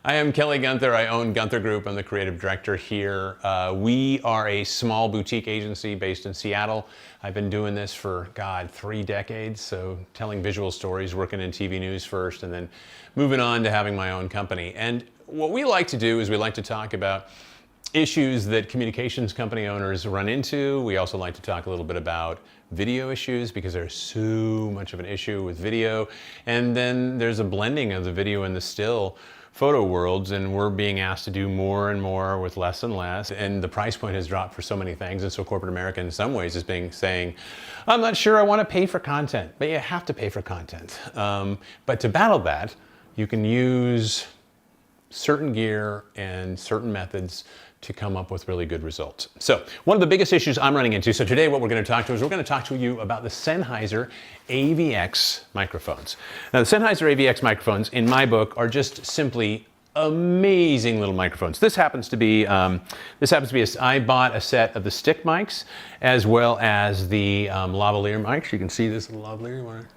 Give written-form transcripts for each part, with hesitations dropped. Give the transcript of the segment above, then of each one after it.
I am Kelly Guenther. I own Guenther Group. I'm the creative director here. We are a small boutique agency based in Seattle. I've been doing this for, God, 3 decades. So telling visual stories, working in TV news first, and then moving on to having my own company. And what we like to do is we like to talk about issues that communications company owners run into. We also like to talk a little bit about video issues because there's so much of an issue with video. And then there's a blending of the video and the still photo worlds, and we're being asked to do more and more with less and less, and the price point has dropped for so many things, and so corporate America in some ways is saying, I'm not sure I want to pay for content, but you have to pay for content. But to battle that, you can use certain gear and certain methods to come up with really good results. So one of the biggest issues I'm running into, so today what we're going to talk to you about the Sennheiser AVX microphones. Now the Sennheiser AVX microphones in my book are just simply amazing little microphones. This happens to be I bought a set of the stick mics as well as the lavalier mics. You can see this lavalier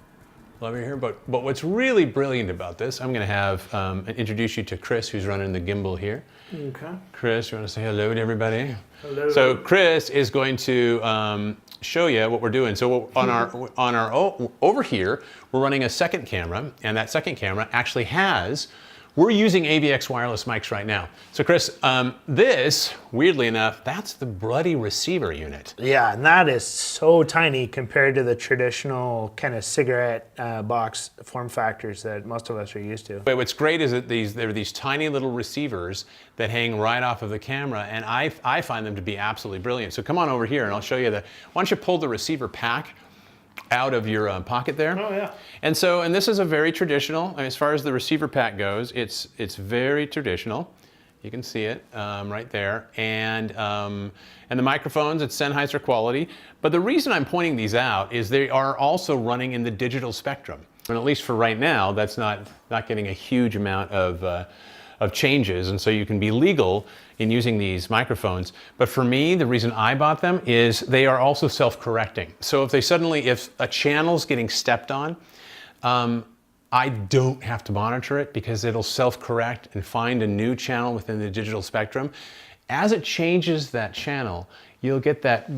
here, but what's really brilliant about this, I'm going to have introduce you to Chris, who's running the gimbal here. Okay. Chris, you want to say hello to everybody? Hello. So Chris is going to show you what we're doing. So over here, we're running a second camera, and that second camera actually we're using AVX wireless mics right now. So Chris, this, weirdly enough, that's the bloody receiver unit. Yeah, and that is so tiny compared to the traditional kind of cigarette box form factors that most of us are used to. But what's great is that there are these tiny little receivers that hang right off of the camera, and I find them to be absolutely brilliant. So come on over here and I'll show you why don't you pull the receiver pack out of your pocket there. Oh yeah. And this is a very traditional, as far as the receiver pack goes, it's very traditional. You can see it right there. And the microphones, it's Sennheiser quality. But the reason I'm pointing these out is they are also running in the digital spectrum. And at least for right now, that's not getting a huge amount of changes, and so you can be legal in using these microphones. But for me, the reason I bought them is they are also self-correcting. So if a channel's getting stepped on, I don't have to monitor it because it'll self-correct and find a new channel within the digital spectrum. As it changes that channel, you'll get that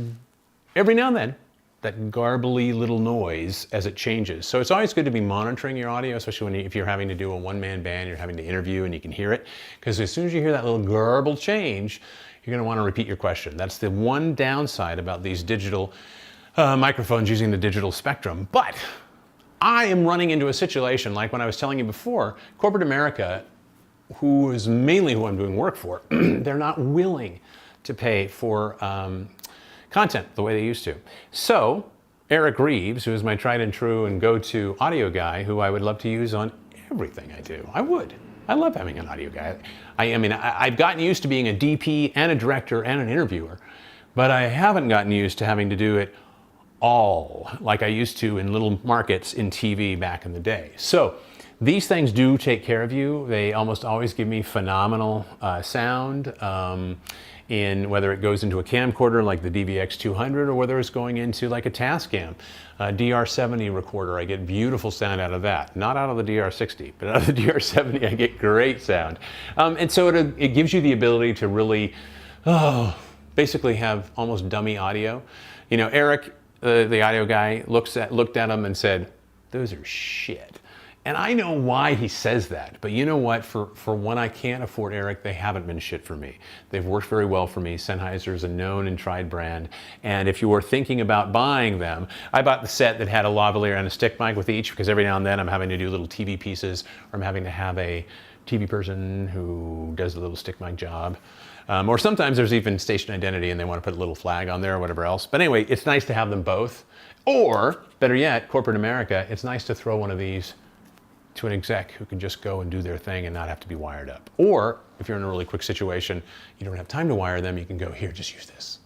every now and then, that garbly little noise as it changes. So it's always good to be monitoring your audio, especially if you're having to do a one-man band, you're having to interview and you can hear it. Because as soon as you hear that little garble change, you're gonna wanna repeat your question. That's the one downside about these digital microphones using the digital spectrum. But I am running into a situation like when I was telling you before, corporate America, who is mainly who I'm doing work for, they're not willing to pay for content the way they used to. So Eric Reeves, who is my tried and true and go-to audio guy, who I would love to use on everything I do. I would. I love having an audio guy. I've gotten used to being a DP and a director and an interviewer, but I haven't gotten used to having to do it all like I used to in little markets in TV back in the day. So these things do take care of you. They almost always give me phenomenal sound. In whether it goes into a camcorder like the DVX200 or whether it's going into like a Tascam, DR70 recorder, I get beautiful sound out of that. Not out of the DR60, but out of the DR70 I get great sound. And so it gives you the ability to really basically have almost dummy audio. You know, Eric, the audio guy, looked at them and said, those are shit. And I know why he says that, but you know what, for when I can't afford Eric, they haven't been shit for me. They've worked very well for me. Sennheiser is a known and tried brand. And if you were thinking about buying them, I bought the set that had a lavalier and a stick mic with each, because every now and then I'm having to do little TV pieces, or I'm having to have a TV person who does a little stick mic job. Or sometimes there's even station identity and they want to put a little flag on there or whatever else. But anyway, it's nice to have them both. Or, better yet, corporate America, it's nice to throw one of these to an exec who can just go and do their thing and not have to be wired up. Or if you're in a really quick situation, you don't have time to wire them, you can go, here, just use this.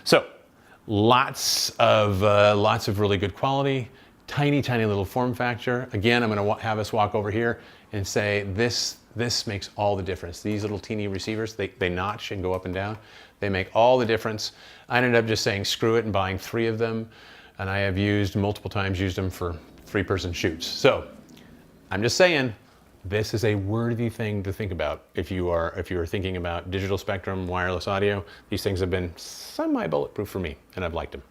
So lots of really good quality, tiny, tiny little form factor. Again, I'm gonna have us walk over here and say, this makes all the difference. These little teeny receivers, they notch and go up and down. They make all the difference. I ended up just saying, screw it, and buying 3 of them. And I have multiple times used them for 3-person shoots. So I'm just saying, this is a worthy thing to think about if you're thinking about digital spectrum, wireless audio. These things have been semi-bulletproof for me, and I've liked them.